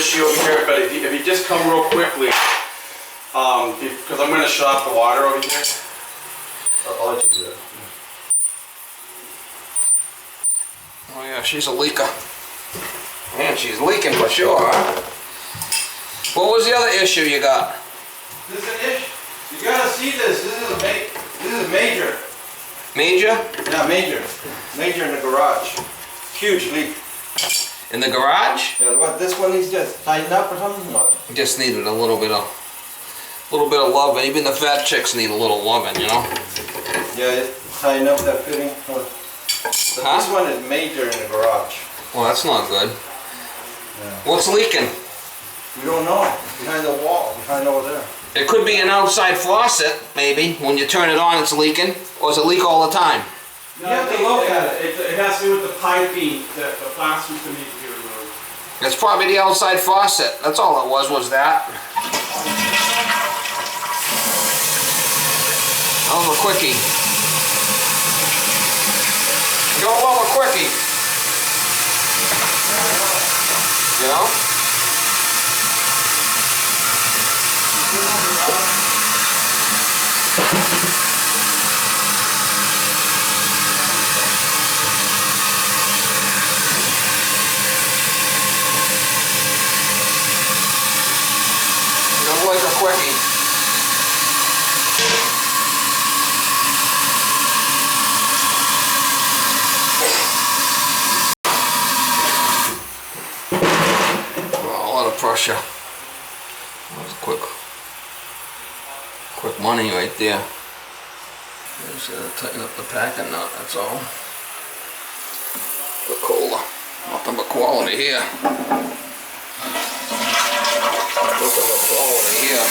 issue over here, but if you just come real quickly, because I'm going to shut off the water over here. I'll let you do it. Oh yeah, she's a leaker. Man, she's leaking for sure, huh? What was the other issue you got? This is an issue. You gotta see this. This is major. Major? Yeah, major. Major in the garage. Huge leak. In the garage? Yeah, what, this one needs to tighten up or something? He just needed a little bit of loving. Even the fat chicks need a little loving, you know? Yeah, just tighten up that fitting. But this one is major in the garage. Well, that's not good. Yeah. What's leaking? We don't know. Behind the wall, behind over there. It could be an outside faucet, maybe. When you turn it on, it's leaking. Or does it leak all the time? No, you have to look at it. It has to do with the piping, the plastic to need to be removed. It's probably the outside faucet. That's all it was that. That was a quickie. Go along with quickie. You know? Don't like a quickie. Oh, a lot of pressure. That was quick money right there. Just gotta tighten up the packing nut, that's all. The cola. Nothing but quality here. Nothing but quality here.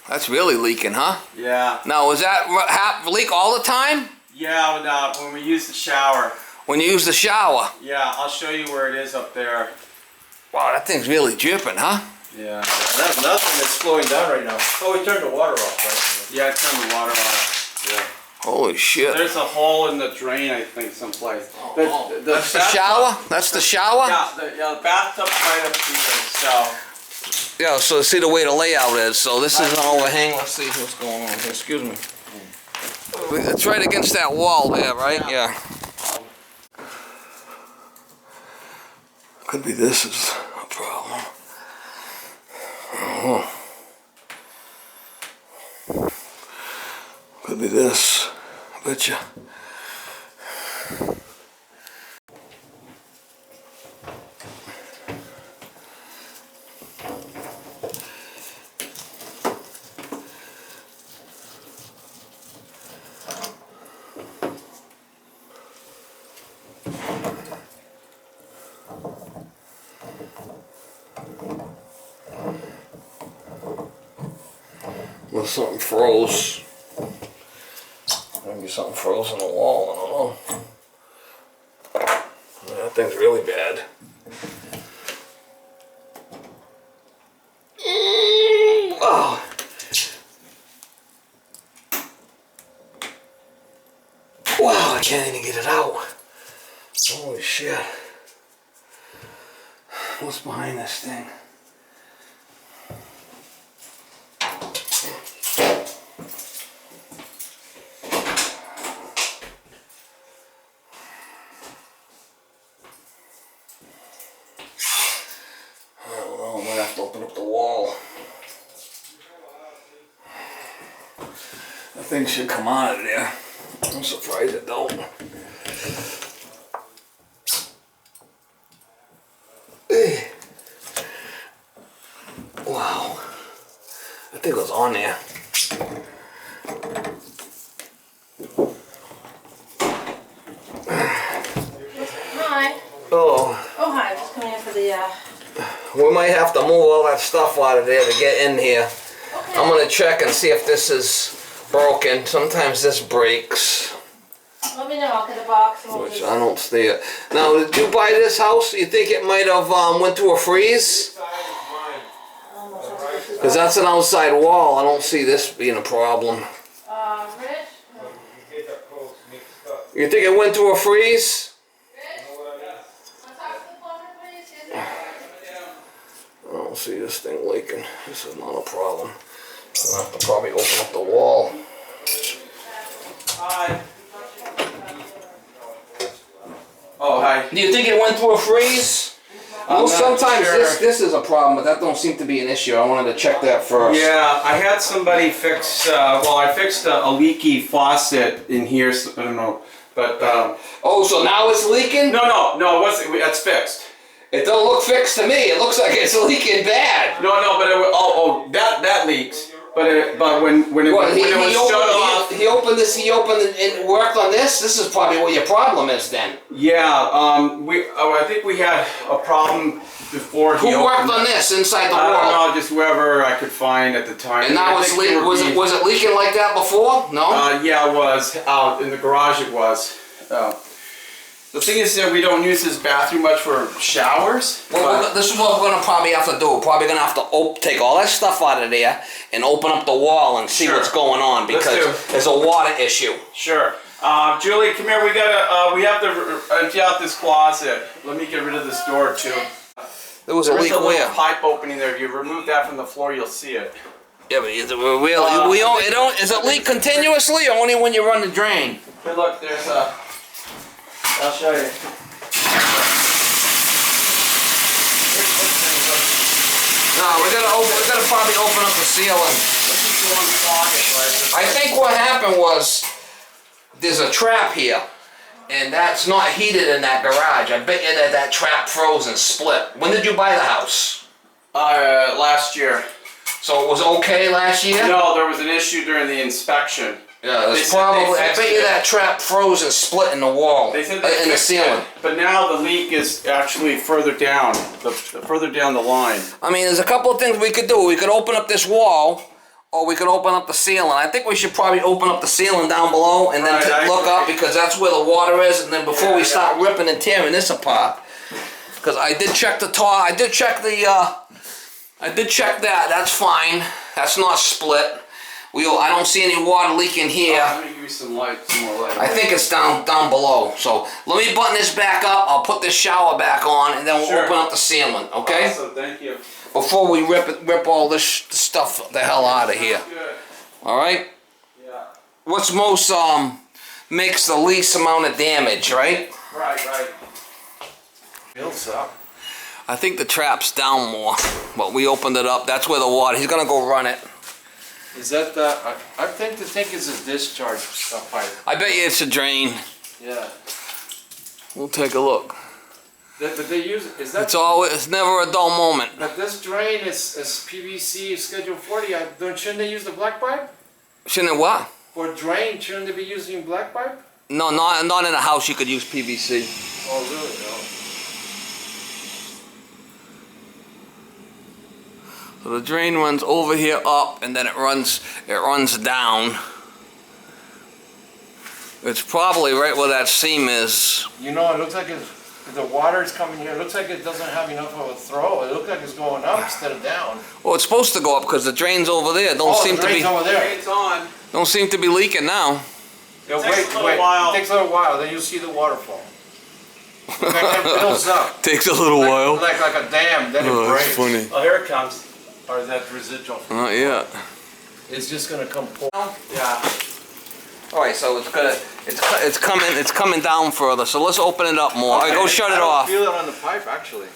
That's really leaking, huh? Yeah. Now, is that leak all the time? Yeah, when we use the shower. When you use the shower? Yeah, I'll show you where it is up there. Wow, that thing's really dripping, huh? Yeah. That's nothing that's flowing down right now. Oh, we turned the water off, right? Yeah, I turned the water off. Yeah. Holy shit. There's a hole in the drain, I think, someplace. That's the shower? That's the shower? Yeah, the bathtub's right up here, so. Yeah, so see the way the layout is. So this is an overhang. Let's see what's going on here. Excuse me. It's right against that wall there, right? Yeah. Could be this is a problem. I don't know. Could be this. I bet you. Well, something froze. Maybe something froze in the wall, I don't know. That thing's really bad. Oh. Wow, I can't even get it out. Holy shit. What's behind this thing? Open up the wall. That thing should come out of there. I'm surprised it don't. Wow. That thing was on there. Hi. Oh. Oh, hi. Just coming in for the, We might have to move all that stuff out of there to get in here. Okay. I'm gonna check and see if this is broken. Sometimes this breaks. Let me know. I'll get a box. And Which I don't see it. Now, did you buy this house? You think it might have went to a freeze? Because that's an outside wall. I don't see this being a problem. Rich? You think it went to a freeze? Rich? don't see this thing leaking. This is not a problem. I'll have to probably open up the wall. Hi. Oh, hi. Do you think it went through a freeze? Well, not sometimes sure. this is a problem, but that don't seem to be an issue. I wanted to check that first. Yeah, I had somebody fix, well, I fixed a leaky faucet in here, so, I don't know, but, Oh, so now it's leaking? no, that's fixed. It don't look fixed to me. It looks like it's leaking bad. No, but that leaks. But when it was shut off. He opened it and worked on this. This is probably what your problem is then. Yeah, I think we had a problem before he Who worked opened on it. this inside the I wall? don't know, just whoever I could find at the time. And now I it's think they leaking. were Was it leaking like that before? No. yeah, it was. Out in the garage it was. The thing is that we don't use this bathroom much for showers. Well, this is what we're gonna probably have to do. We're probably gonna have to take all that stuff out of there and open up the wall and see Sure. what's going on because there's a water issue. Sure. Julie, come here. We have to empty out this closet. Let me get rid of this door too. There was a There's leak a little where? pipe opening there. If you remove that from the floor, you'll see it. Yeah, but is it leak continuously or only when you run the drain? Hey, look, there's a. I'll show you. No, we gotta probably open up the ceiling. This is the one pocket, right? I think what happened was there's a trap here, and that's not heated in that garage. I bet you that trap froze and split. When did you buy the house? Last year. So it was okay last year? No, there was an issue during the inspection. Yeah, They there's said probably. they I fixed bet you it. that trap froze and split in the wall, They said they in the fixed ceiling. it, but now the leak is actually further down, further down the line. I mean, there's a couple of things we could do. We could open up this wall, or we could open up the ceiling. I think we should probably open up the ceiling down below and then Right, I look up agree. because that's where the water is. And then before we Yeah. start ripping and tearing this apart, because I did check the top. I did check that. That's fine. That's not split. I don't see any water leaking here. Let me give you some more light. I think it's down below. So let me button this back up. I'll put this shower back on, and then we'll Sure. open up the ceiling. Okay? Awesome, thank you. Before we rip all this stuff the hell out of here. Good. All right. Yeah. What's most makes the least amount of damage, right? Right. Builds up. I think the trap's down more, but we opened it up. That's where the water. He's gonna go run it. Is that the? I tend to think it's a discharge pipe. I bet you it's a drain. Yeah. We'll take a look. But they use is that? It's never a dull moment. But this drain is PVC Schedule 40. Shouldn't they use the black pipe Shouldn't it what? for drain? Shouldn't they be using black pipe? No, not in a house. You could use PVC. Oh really? No. So the drain runs over here up, and then it runs down. It's probably right where that seam is. You know, it looks like the water is coming here. It looks like it doesn't have enough of a throw. It looks like it's going up instead of down. Well, it's supposed to go up because the drain's over there. Don't Oh, seem the to drain's be over there. It's on. don't seem to be leaking now. Yeah, Takes a little while. It takes a little while. Then you'll see the waterfall. It builds up. Takes a little while. Like a dam. Then it breaks. Oh, here it comes. Or is that residual? Not yet. It's just gonna come pour. Yeah. All right, so it's coming down further. So let's open it up more. All right, go shut it off. I don't feel it on the pipe actually.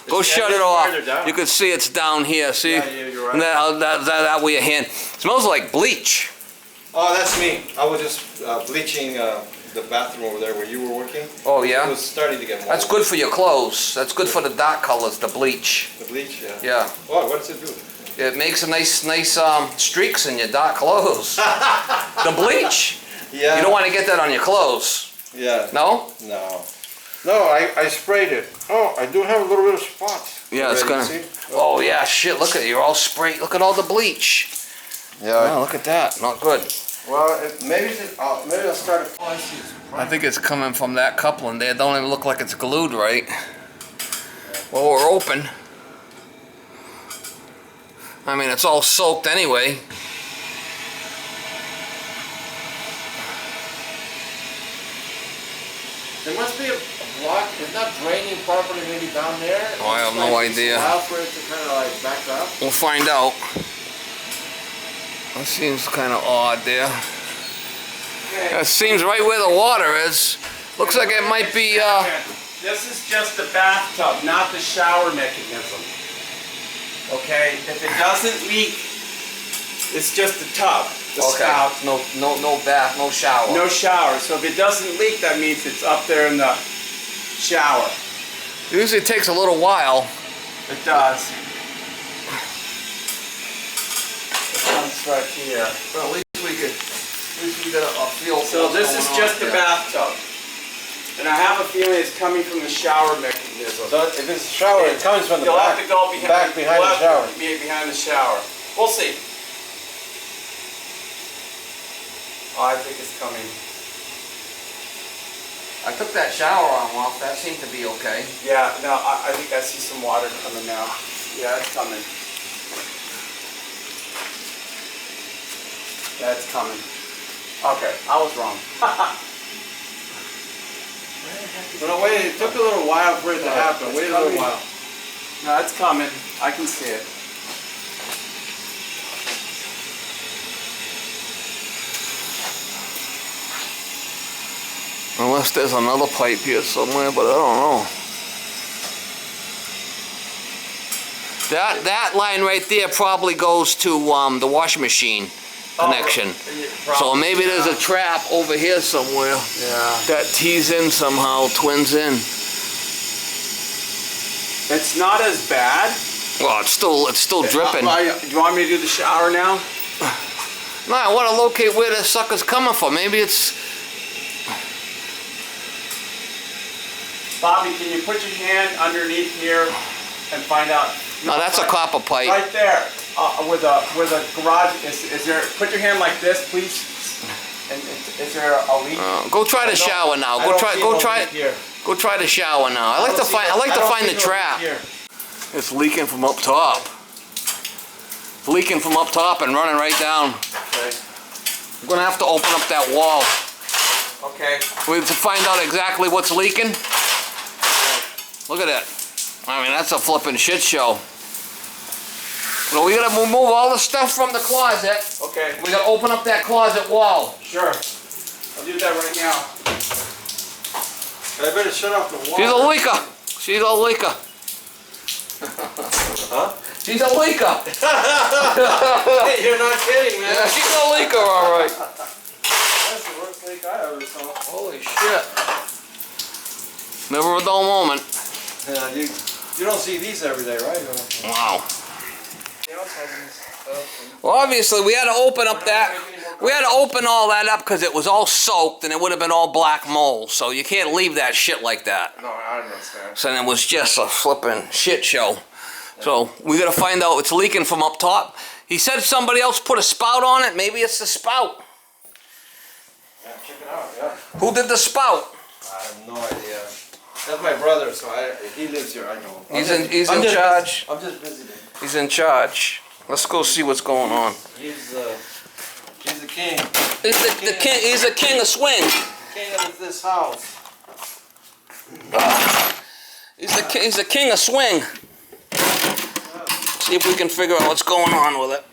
Go It's shut it farther off. down. You can see it's down here. See? Yeah, you're right. And that way your hand smells like bleach. Oh, that's me. I was just bleaching the bathroom over there where you were working. Oh It yeah. was starting to get mold. That's good for your clothes. That's good for the dark colors, the bleach. The bleach, yeah. Yeah. Oh, what does it do? It makes a nice streaks in your dark clothes. The bleach. Yeah. You don't want to get that on your clothes. Yeah. No? No. No, I sprayed it. Oh, I do have a little bit of spots. Yeah, it's Already, gonna. see? Oh yeah, shit! Look at it. You're all sprayed. Look at all the bleach. Yeah. Oh, look at that. Not good. Well, maybe I'll start. Oh, I see. I think it's coming from that coupling there. It don't even look like it's glued right. Well, we're open. I mean, it's all soaked anyway. There must be a block, it's not draining properly maybe down there? Oh, I have It's no like idea. Allow for it to kind of like back up? We'll find out. That seems kind of odd there. That seems right where the water is. Looks like it might be, This is just the bathtub, not the shower mechanism. Okay, if it doesn't leak, it's just the tub, the spout. No bath, no shower. No shower. So if it doesn't leak, that means it's up there in the shower. Usually it takes a little while. It does. It comes right here. But at least we got a feel for So what's this going is on just the here. bathtub. And I have a feeling it's coming from the shower mechanism. So if it's a shower, it comes from the You'll back. have to go behind, back behind you'll the have shower. to be behind the shower. We'll see. Oh, I think it's coming. I took that shower arm off. That seemed to be okay. Yeah, no, I think I see some water coming now. Yeah, it's coming. Yeah, it's coming. Okay, I was wrong. No, wait, it took a little while for it to happen. Wait a little while. No, it's coming. I can see it. Unless there's another pipe here somewhere, but I don't know. That line right there probably goes to the washing machine connection. So maybe there's a trap over here somewhere Yeah. that tees in somehow, twins in. It's not as bad. Well, it's still dripping. Do you want me to do the shower now? No, I want to locate where the sucker's coming from. Maybe it's... Bobby, can you put your hand underneath here and find out? No, that's a copper pipe. Right there, with a garage. Is there? Put your hand like this, please. And is there a leak? Go try the shower now. Go try the shower now. I like to find the trap. It's leaking from up top. It's leaking from up top and running right down. Okay. I'm gonna have to open up that wall. Okay. We have to find out exactly what's leaking. Look at that. I mean, that's a flippin' shit show. Well, we gotta move all the stuff from the closet. Okay. We gotta open up that closet wall. Sure. I'll do that right now. I better shut off the water. She's a leaker. She's a leaker. Huh? She's a leaker. Hey, you're not kidding, man. Yeah, she's a leaker, all right. That's the worst leak I ever saw. Holy shit. Never a dull moment. Yeah, you don't see these every day, right? Wow. Well, obviously we had to open up that. We had to open all that up because it was all soaked and it would have been all black mold. So you can't leave that shit like that. No, I understand. So then it was just a flippin' shit show. So we gotta find out it's leaking from up top. He said somebody else put a spout on it. Maybe it's the spout. Yeah, check it out, yeah. Who did the spout? I have no idea. That's my brother, so he lives here, I know. He's in charge. I'm just visiting. He's in charge. Let's go see what's going on. He's the king. He's the king of swing. King of this house. He's the king of swing. See if we can figure out what's going on with it.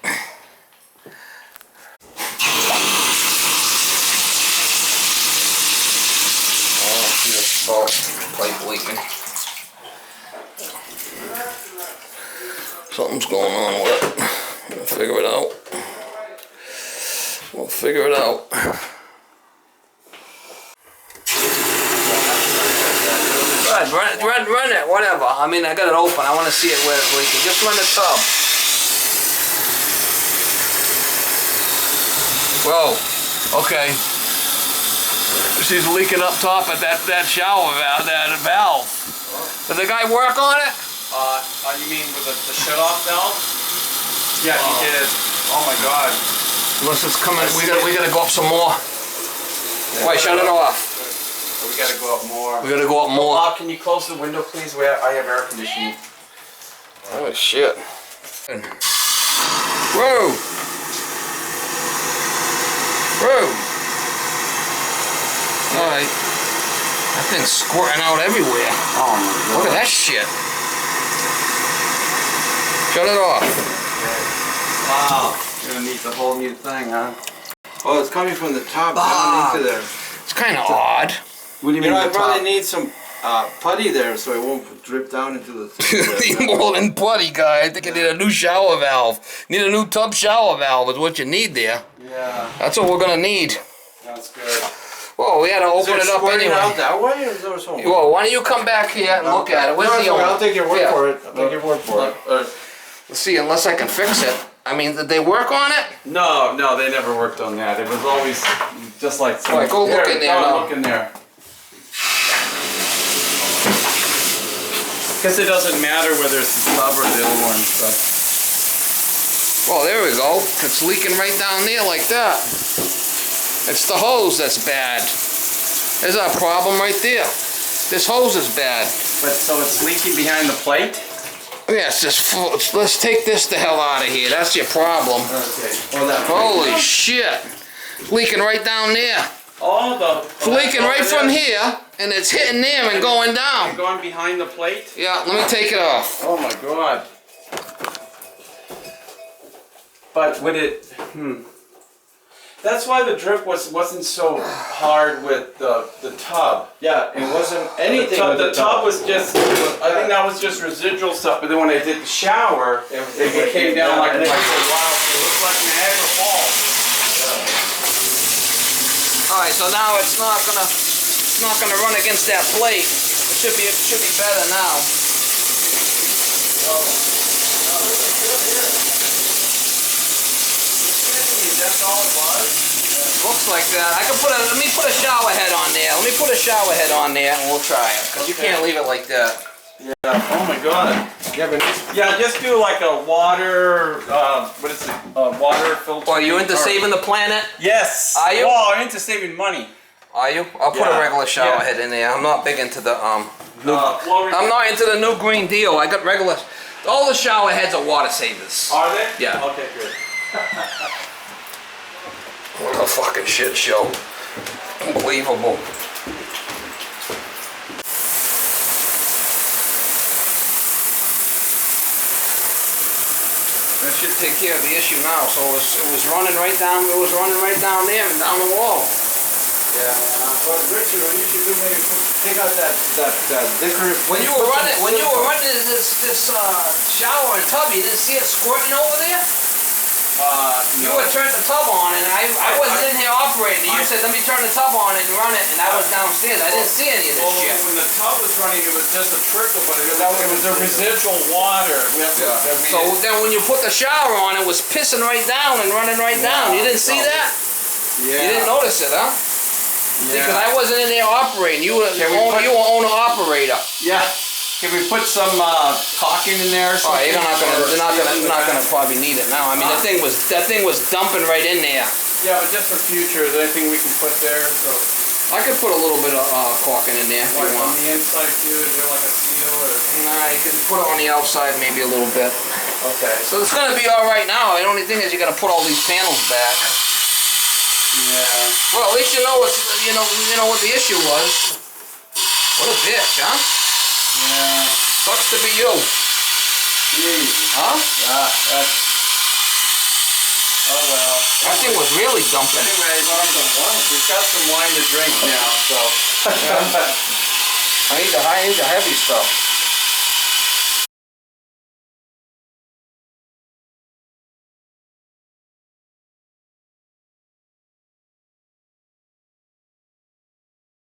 Oh, see the spout pipe leaking. Something's going on with it. We'll figure it out. We'll figure it out. Run it, whatever. I mean, I got it open. I want to see it where it's leaking. Just run the tub. Whoa. Okay. She's leaking up top at that shower valve, that valve. Did the guy work on it? You mean with the shut-off valve? Yeah, he did. Oh my God. Unless it's coming, we gotta go up some more. Wait, shut it off. We gotta go up more. We gotta go up more. Bob, can you close the window, please? I have air conditioning. Oh shit. Whoa! Whoa! Alright. That thing's squirting out everywhere. Oh my Look at that shit. Shut it off. Wow. You're gonna need the whole new thing, huh? Oh, it's coming from the top down into there. It's kind of odd. What do you You mean know, I the probably top? need some putty there so it won't drip down into the thing. More than putty, guy. I think you need a new shower valve. Need a new tub shower valve is what you need there. Yeah, That's what we're gonna need. that's good. Well, we had to Is open it it up squirting anyway. out that way, or is there some? Well, why don't you come back here and look at it? Where's the owner? I'll take your word Yeah. for it. I'll take your word for it. Let's see, unless I can fix it. I mean, did they work on it? No, no, they never worked on that. It was always just like. All right, go look in there now. Look in there. Guess it doesn't matter whether it's the tub or the other one. So. Well, there we go. It's leaking right down there like that. It's the hose that's bad. There's our problem right there. This hose is bad. But so it's leaking behind the plate. Yeah, it's just full. Let's take this the hell out of here. That's your problem. Okay. Well, that. Holy shit. Leaking right down there. Oh, the. It's leaking right from here, and it's hitting there and going down. Going behind the plate. Yeah, let me take it off. Oh my god. But would it? That's why the drip wasn't so hard with the tub. Yeah, it wasn't anything. The tub was just. I think that was just residual stuff. But then when I did the shower, it came down like a wow. It looked like Niagara Falls. All right, so now it's not gonna run against that plate. It should be better now. That's all it was. Looks like that. Let me put a shower head on there. Let me put a shower head on there and we'll try it. Because you can't leave it like that. Yeah. Oh my god. Yeah, just do like a water. What is it? Water filter. Well, you into saving the planet? Yes. Are you? Oh, I'm into saving money. Are you? I'll put a Yeah. regular shower Yeah. head in there. I'm not big into the new. Well, I'm not into the new Green Deal. I got regular. All the shower heads are water savers. Are they? Yeah. Okay, good. What a fucking shit show. Unbelievable. That should take care of the issue now. So it was running right down. It was running right down there and down the wall. Yeah. But Richard, what you should do maybe take out that thicker. When you were running this shower and tub, you didn't see it squirting over there. You would turn the tub on, and I wasn't in here operating. You said, let me turn the tub on and run it, and I was downstairs. I didn't see any of this shit. When the tub was running, it was just a trickle, but it was a residual water. So then when you put the shower on, it was pissing right down and running right down. You didn't see that? Yeah. You didn't notice it, huh? Because I wasn't in there operating. You were owner-operator. Yeah. Can we put some caulking in there or Oh, something? they're not gonna probably need it now. I mean, that thing was dumping right in there. Yeah, but just for future, is there anything we can put there? So, I could put a little bit of caulking in there if like you on want. the inside too, is there like a seal or? Nah, you can put it on the outside maybe a little bit. Okay. So it's gonna be all right now. The only thing is you gotta put all these panels back. Yeah. Well, at least you know what the issue was. What a bitch, huh? Yeah. Sucks to be you. Jeez. Huh? That's. Oh well. That thing was really dumping. Anyways, we've got some wine to drink now, so. I need the heavy stuff.